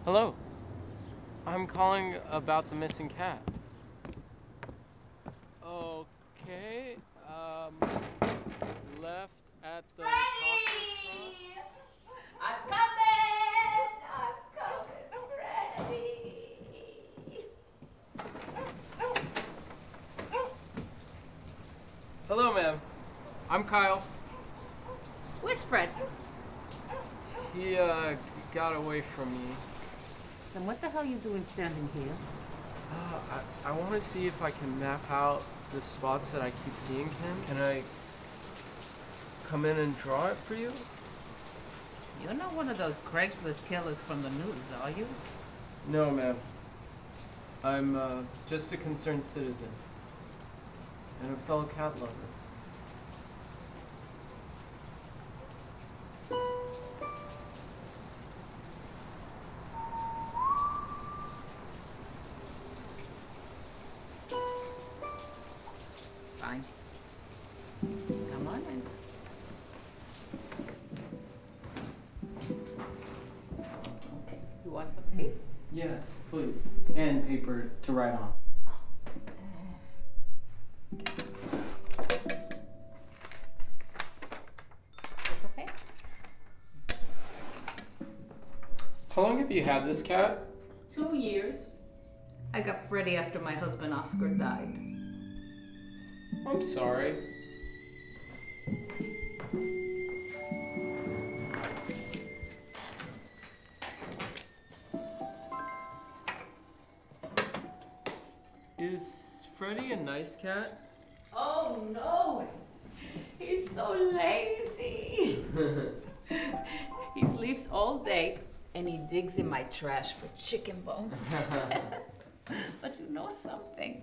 Hello. I'm calling about the missing cat. Okay. Left at the taco truck. I'm coming! I'm coming, Freddy! Hello, ma'am. I'm Kyle. Where's Fred? He, got away from me. Then what the hell are you doing standing here? I want to see if I can map out the spots that I keep seeing him. Can I come in and draw it for you? You're not one of those Craigslist killers from the news, are you? No, ma'am. I'm, just a concerned citizen. And a fellow cat lover. Fine. Come on in. You want some tea? Yes, please. And paper to write on. This okay? How long have you had this cat? 2 years. I got Freddie after my husband Oscar died. I'm sorry. Is Freddie a nice cat? Oh no! He's so lazy. He sleeps all day and he digs in my trash for chicken bones. But you know something?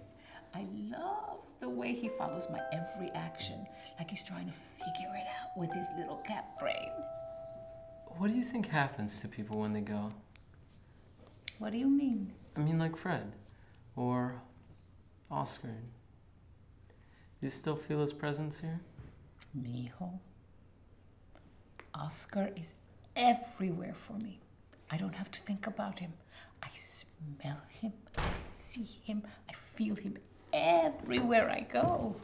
I love the way he follows my every action, like he's trying to figure it out with his little cat brain. What do you think happens to people when they go? What do you mean? I mean, like Fred or Oscar. You still feel his presence here? Mijo, Oscar is everywhere for me. I don't have to think about him. I smell him, I see him, I feel him everywhere I go.